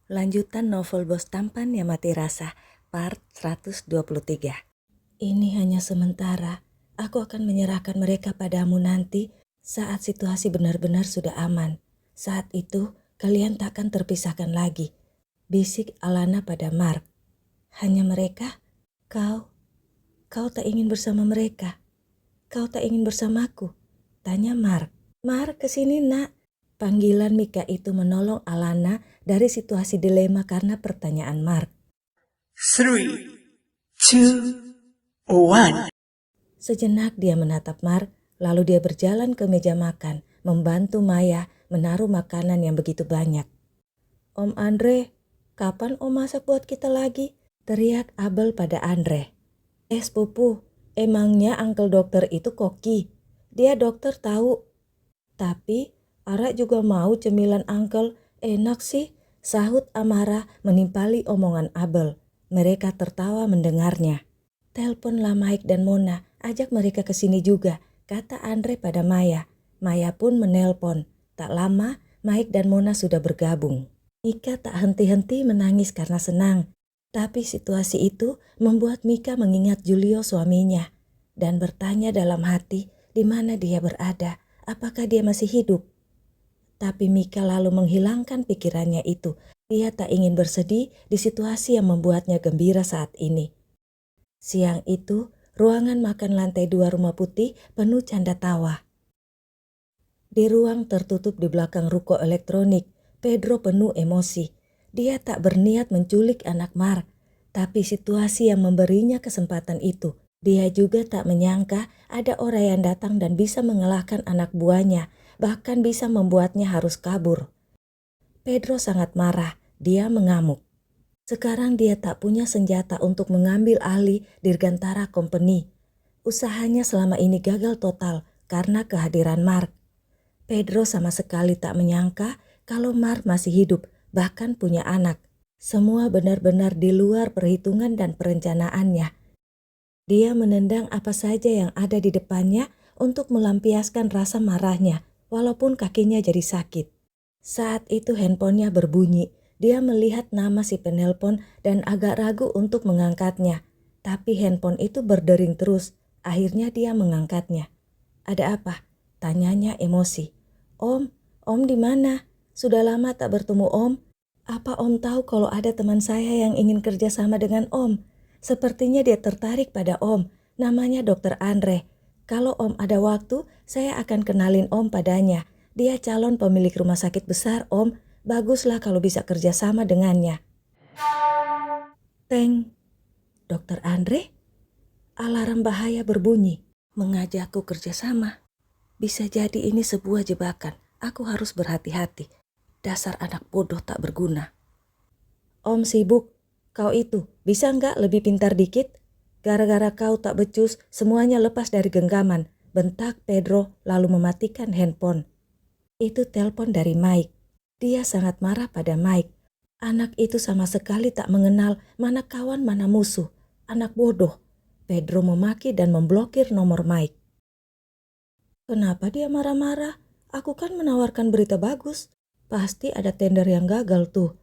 Lanjutan novel Bos Tampan yang Mati Rasa, part 123. Ini hanya sementara, aku akan menyerahkan mereka padamu nanti saat situasi benar-benar sudah aman. Saat itu, kalian takkan terpisahkan lagi, bisik Alana pada Mark. Hanya mereka? Kau tak ingin bersama mereka? Kau tak ingin bersamaku? Tanya Mark. Mark, kesini nak. Panggilan Mika itu menolong Alana dari situasi dilema karena pertanyaan Mark. 3, 2, 1. Sejenak dia menatap Mark, lalu dia berjalan ke meja makan, membantu Maya menaruh makanan yang begitu banyak. Om Andre, kapan Om masak buat kita lagi? Teriak Abel pada Andre. Sepupu, emangnya Uncle Dokter itu koki? Dia dokter tahu. Tapi Ara juga mau cemilan Uncle, enak sih, sahut Amara menimpali omongan Abel. Mereka tertawa mendengarnya. Telponlah Mike dan Mona, ajak mereka ke sini juga, kata Andre pada Maya. Maya pun menelpon. Tak lama, Mike dan Mona sudah bergabung. Mika tak henti-henti menangis karena senang. Tapi situasi itu membuat Mika mengingat Julio suaminya dan bertanya dalam hati di mana dia berada, apakah dia masih hidup. Tapi Mika lalu menghilangkan pikirannya itu. Dia tak ingin bersedih di situasi yang membuatnya gembira saat ini. Siang itu, ruangan makan lantai 2 Rumah Putih penuh canda tawa. Di ruang tertutup di belakang ruko elektronik, Pedro penuh emosi. Dia tak berniat menculik anak Mark, tapi situasi yang memberinya kesempatan itu. Dia juga tak menyangka ada orang yang datang dan bisa mengalahkan anak buahnya, bahkan bisa membuatnya harus kabur. Pedro sangat marah, dia mengamuk. Sekarang dia tak punya senjata untuk mengambil alih Dirgantara Company. Usahanya selama ini gagal total karena kehadiran Mark. Pedro sama sekali tak menyangka kalau Mark masih hidup, bahkan punya anak. Semua benar-benar di luar perhitungan dan perencanaannya. Dia menendang apa saja yang ada di depannya untuk melampiaskan rasa marahnya, walaupun kakinya jadi sakit. Saat itu handphonenya berbunyi. Dia melihat nama si penelpon dan agak ragu untuk mengangkatnya. Tapi handphone itu berdering terus. Akhirnya dia mengangkatnya. Ada apa? Tanyanya emosi. Om di mana? Sudah lama tak bertemu Om. Apa Om tahu kalau ada teman saya yang ingin kerja sama dengan Om? Sepertinya dia tertarik pada Om. Namanya Dr. Andre. Kalau Om ada waktu, saya akan kenalin Om padanya. Dia calon pemilik rumah sakit besar, Om. Baguslah kalau bisa kerja sama dengannya. Teng. Dr. Andre? Alarm bahaya berbunyi. Mengajakku kerja sama. Bisa jadi ini sebuah jebakan. Aku harus berhati-hati. Dasar anak bodoh tak berguna. Om sibuk. Kau itu bisa nggak lebih pintar dikit? Gara-gara kau tak becus, semuanya lepas dari genggaman. Bentak Pedro lalu mematikan handphone. Itu telepon dari Mike. Dia sangat marah pada Mike. Anak itu sama sekali tak mengenal mana kawan mana musuh. Anak bodoh. Pedro memaki dan memblokir nomor Mike. Kenapa dia marah-marah? Aku kan menawarkan berita bagus. Pasti ada tender yang gagal tuh.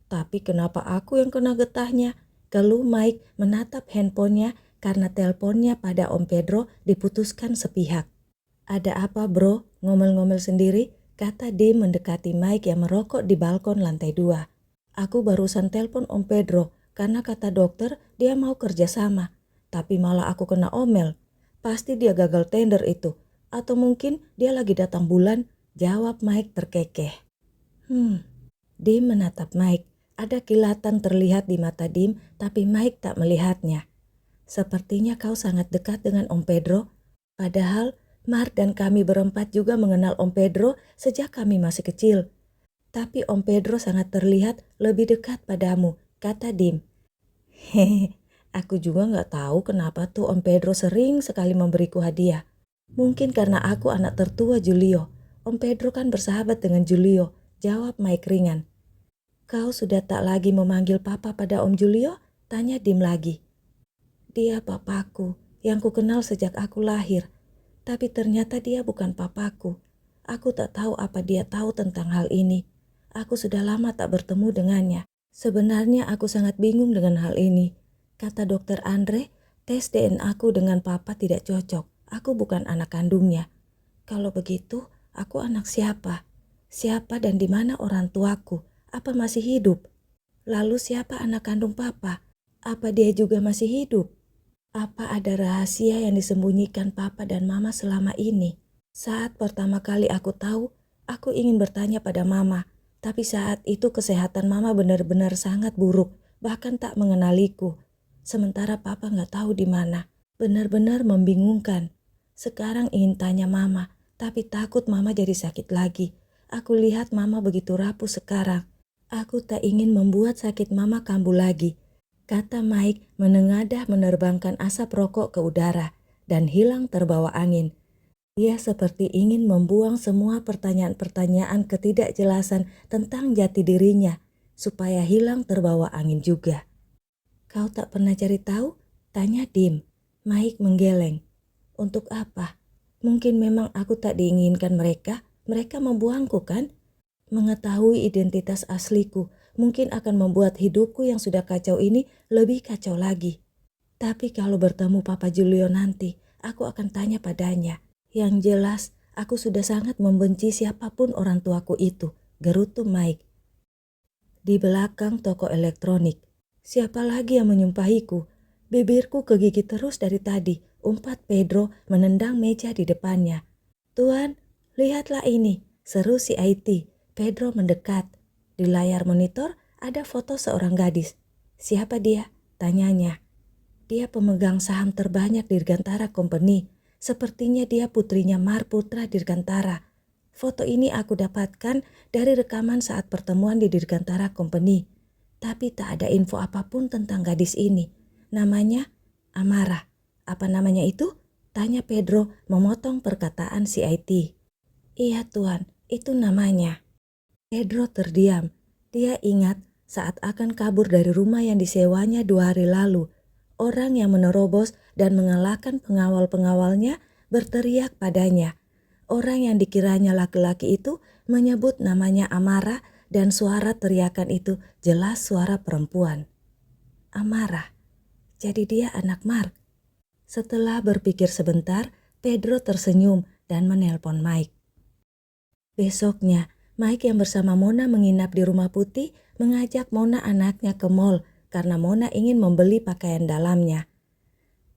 Tapi kenapa aku yang kena getahnya? Keluh Mike menatap handphonenya karena teleponnya pada Om Pedro diputuskan sepihak. Ada apa bro? Ngomel-ngomel sendiri, kata Dim mendekati Mike yang merokok di balkon lantai 2. Aku barusan telepon Om Pedro karena kata dokter dia mau kerja sama. Tapi malah aku kena omel. Pasti dia gagal tender itu. Atau mungkin dia lagi datang bulan, jawab Mike terkekeh. Dim menatap Mike. Ada kilatan terlihat di mata Dim, tapi Mike tak melihatnya. Sepertinya kau sangat dekat dengan Om Pedro. Padahal Mark dan kami berempat juga mengenal Om Pedro sejak kami masih kecil. Tapi Om Pedro sangat terlihat lebih dekat padamu, kata Dim. Hehe, aku juga gak tahu kenapa tuh Om Pedro sering sekali memberiku hadiah. Mungkin karena aku anak tertua Julio. Om Pedro kan bersahabat dengan Julio, jawab Mike ringan. Kau sudah tak lagi memanggil papa pada Om Julio? Tanya Dim lagi. Dia papaku, yang ku kenal sejak aku lahir. Tapi ternyata dia bukan papaku. Aku tak tahu apa dia tahu tentang hal ini. Aku sudah lama tak bertemu dengannya. Sebenarnya aku sangat bingung dengan hal ini. Kata dokter Andre, tes DNA aku dengan papa tidak cocok. Aku bukan anak kandungnya. Kalau begitu, aku anak siapa? Siapa dan di mana orang tuaku? Apa masih hidup? Lalu siapa anak kandung papa? Apa dia juga masih hidup? Apa ada rahasia yang disembunyikan papa dan mama selama ini? Saat pertama kali aku tahu, aku ingin bertanya pada mama. Tapi saat itu kesehatan mama benar-benar sangat buruk, bahkan tak mengenaliku. Sementara papa gak tahu di mana. Benar-benar membingungkan. Sekarang ingin tanya mama, tapi takut mama jadi sakit lagi. Aku lihat mama begitu rapuh sekarang. Aku tak ingin membuat sakit mama kambuh lagi. Kata Mike menengadah menerbangkan asap rokok ke udara dan hilang terbawa angin. Dia seperti ingin membuang semua pertanyaan-pertanyaan ketidakjelasan tentang jati dirinya supaya hilang terbawa angin juga. Kau tak pernah cari tahu? Tanya Dim. Mike menggeleng. Untuk apa? Mungkin memang aku tak diinginkan mereka membuangku kan? Mengetahui identitas asliku mungkin akan membuat hidupku yang sudah kacau ini lebih kacau lagi. Tapi kalau bertemu Papa Julio nanti, aku akan tanya padanya. Yang jelas, aku sudah sangat membenci siapapun orang tuaku itu, gerutu Mike. Di belakang toko elektronik, siapa lagi yang menyumpahiku? Bibirku kegigit terus dari tadi, umpat Pedro menendang meja di depannya. Tuan, lihatlah ini, seru si IT. Pedro mendekat. Di layar monitor ada foto seorang gadis. Siapa dia? Tanyanya. Dia pemegang saham terbanyak Dirgantara Company. Sepertinya dia putrinya Mar Putra Dirgantara. Foto ini aku dapatkan dari rekaman saat pertemuan di Dirgantara Company. Tapi tak ada info apapun tentang gadis ini. Namanya Amara. Apa namanya itu? Tanya Pedro memotong perkataan si IT. Iya tuan, itu namanya. Pedro terdiam. Dia ingat saat akan kabur dari rumah yang disewanya 2 hari lalu. Orang yang menerobos dan mengalahkan pengawal-pengawalnya berteriak padanya. Orang yang dikiranya laki-laki itu menyebut namanya Amara dan suara teriakan itu jelas suara perempuan. Amara. Jadi dia anak Mark. Setelah berpikir sebentar, Pedro tersenyum dan menelpon Mike. Besoknya, Mike yang bersama Mona menginap di Rumah Putih mengajak Mona anaknya ke mall karena Mona ingin membeli pakaian dalamnya.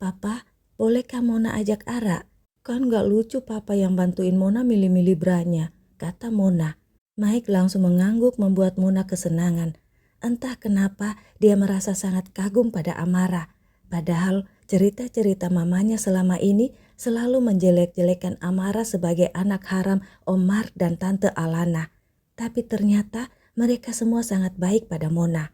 Papa, bolehkah Mona ajak Ara? Kan gak lucu papa yang bantuin Mona milih-milih branya, kata Mona. Mike langsung mengangguk membuat Mona kesenangan. Entah kenapa dia merasa sangat kagum pada Amara. Padahal cerita-cerita mamanya selama ini selalu menjelek-jelekan Amara sebagai anak haram Om Mark dan Tante Alana. Tapi ternyata mereka semua sangat baik pada Mona.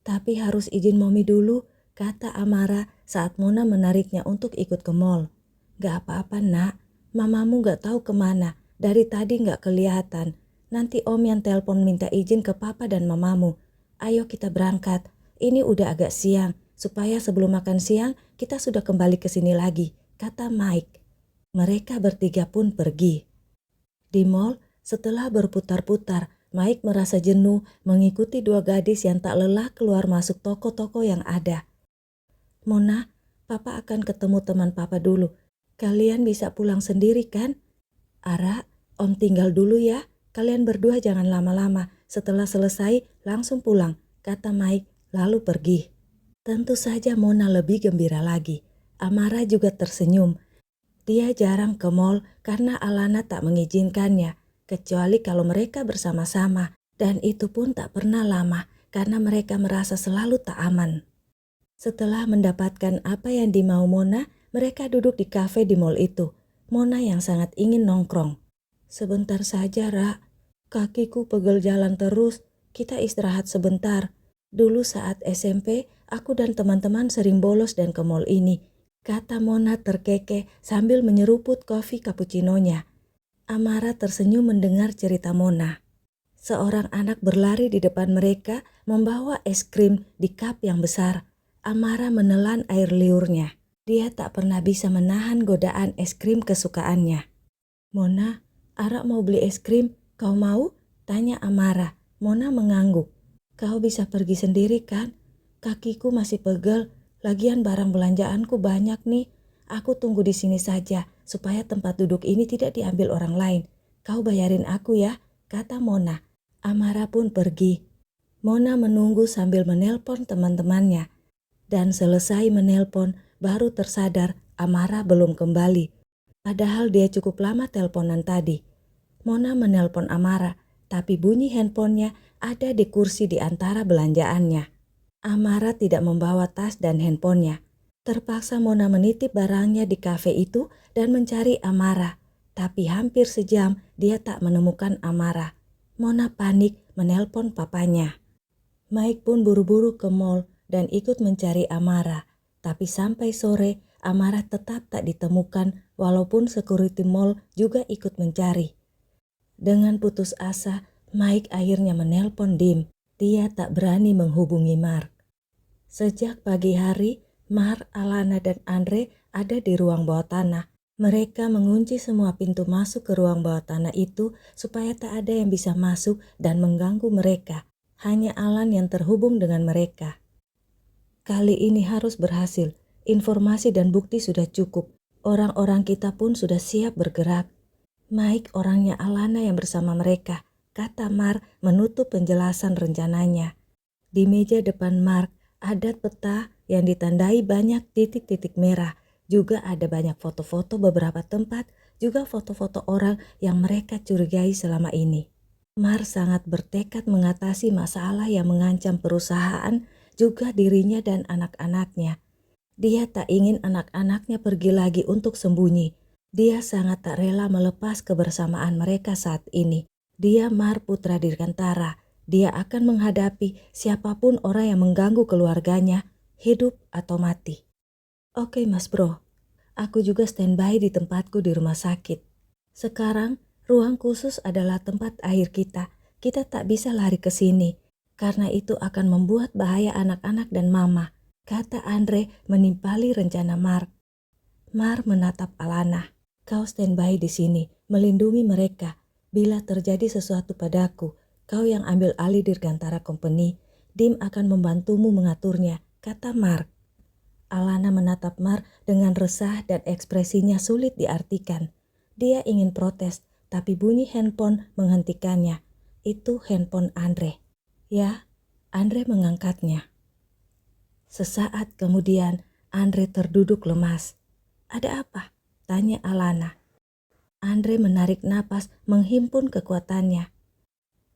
Tapi harus izin Mommy dulu, kata Amara saat Mona menariknya untuk ikut ke mall. Gak apa-apa nak, mamamu gak tahu kemana, dari tadi gak kelihatan. Nanti Om yang telepon minta izin ke papa dan mamamu. Ayo kita berangkat, ini udah agak siang. Supaya sebelum makan siang kita sudah kembali ke sini lagi, kata Mike. Mereka bertiga pun pergi. Di mall, setelah berputar-putar, Mike merasa jenuh mengikuti 2 gadis yang tak lelah keluar masuk toko-toko yang ada. Mona, papa akan ketemu teman papa dulu. Kalian bisa pulang sendiri kan? Ara, Om tinggal dulu ya. Kalian berdua jangan lama-lama. Setelah selesai langsung pulang, kata Mike lalu pergi. Tentu saja Mona lebih gembira lagi. Amara juga tersenyum. Dia jarang ke mall karena Alana tak mengizinkannya, kecuali kalau mereka bersama-sama. Dan itu pun tak pernah lama karena mereka merasa selalu tak aman. Setelah mendapatkan apa yang dimau Mona, mereka duduk di kafe di mall itu. Mona yang sangat ingin nongkrong. Sebentar saja, Ra. Kakiku pegel jalan terus. Kita istirahat sebentar. Dulu saat SMP, aku dan teman-teman sering bolos dan ke mall ini, kata Mona terkekeh sambil menyeruput kopi cappuccino-nya. Amara tersenyum mendengar cerita Mona. Seorang anak berlari di depan mereka membawa es krim di cup yang besar. Amara menelan air liurnya. Dia tak pernah bisa menahan godaan es krim kesukaannya. Mona, Ara mau beli es krim, kau mau? Tanya Amara. Mona mengangguk. Kau bisa pergi sendiri kan? Kakiku masih pegel, lagian barang belanjaanku banyak nih. Aku tunggu di sini saja supaya tempat duduk ini tidak diambil orang lain. Kau bayarin aku ya, kata Mona. Amara pun pergi. Mona menunggu sambil menelpon teman-temannya. Dan selesai menelpon, baru tersadar Amara belum kembali. Padahal dia cukup lama teleponan tadi. Mona menelpon Amara, tapi bunyi handphonenya ada di kursi di antara belanjaannya. Amara tidak membawa tas dan handphonenya. Terpaksa Mona menitip barangnya di kafe itu dan mencari Amara. Tapi hampir sejam dia tak menemukan Amara. Mona panik menelpon papanya. Mike pun buru-buru ke mall dan ikut mencari Amara. Tapi sampai sore Amara tetap tak ditemukan walaupun security mall juga ikut mencari. Dengan putus asa, Mike akhirnya menelpon Dim. Dia tak berani menghubungi Mark. Sejak pagi hari, Mark, Alana, dan Andre ada di ruang bawah tanah. Mereka mengunci semua pintu masuk ke ruang bawah tanah itu supaya tak ada yang bisa masuk dan mengganggu mereka. Hanya Alan yang terhubung dengan mereka. Kali ini harus berhasil. Informasi dan bukti sudah cukup. Orang-orang kita pun sudah siap bergerak. Mike orangnya Alana yang bersama mereka, kata Mark menutup penjelasan rencananya. Di meja depan Mark ada peta yang ditandai banyak titik-titik merah. Juga ada banyak foto-foto beberapa tempat, juga foto-foto orang yang mereka curigai selama ini. Mark sangat bertekad mengatasi masalah yang mengancam perusahaan, juga dirinya dan anak-anaknya. Dia tak ingin anak-anaknya pergi lagi untuk sembunyi. Dia sangat tak rela melepas kebersamaan mereka saat ini. Dia Mar putra Dirgantara. Dia akan menghadapi siapapun orang yang mengganggu keluarganya, hidup atau mati. Oke Mas Bro, aku juga standby di tempatku di rumah sakit. Sekarang ruang khusus adalah tempat akhir kita. Kita tak bisa lari ke sini, karena itu akan membuat bahaya anak-anak dan mama, kata Andre menimpali rencana Mark. Mark menatap Alana. Kau standby di sini, melindungi mereka. Bila terjadi sesuatu padaku, kau yang ambil alih Dirgantara Company. Dim akan membantumu mengaturnya, kata Mark. Alana menatap Mark dengan resah dan ekspresinya sulit diartikan. Dia ingin protes, tapi bunyi handphone menghentikannya. Itu handphone Andre. Ya, Andre mengangkatnya. Sesaat kemudian, Andre terduduk lemas. Ada apa? Tanya Alana. Andre menarik napas menghimpun kekuatannya.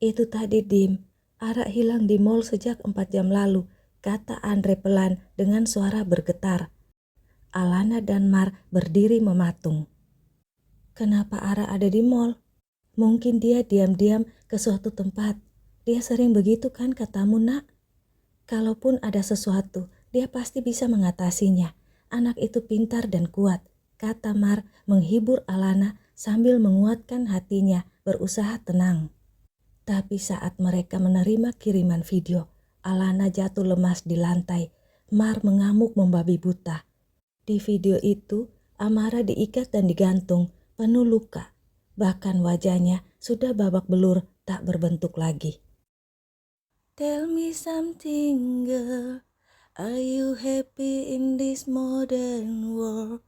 Itu tadi Dim, Ara hilang di mall sejak 4 jam lalu, kata Andre pelan dengan suara bergetar. Alana dan Mar berdiri mematung. Kenapa Ara ada di mall? Mungkin dia diam-diam ke suatu tempat. Dia sering begitu kan katamu nak? Kalaupun ada sesuatu, dia pasti bisa mengatasinya. Anak itu pintar dan kuat, kata Mar menghibur Alana sambil menguatkan hatinya berusaha tenang. Tapi saat mereka menerima kiriman video, Alana jatuh lemas di lantai. Mar mengamuk membabi buta. Di video itu, Amara diikat dan digantung, penuh luka. Bahkan wajahnya sudah babak belur tak berbentuk lagi. Tell me something girl, are you happy in this modern world?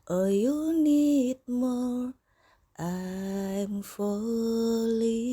Or you need more? I'm falling.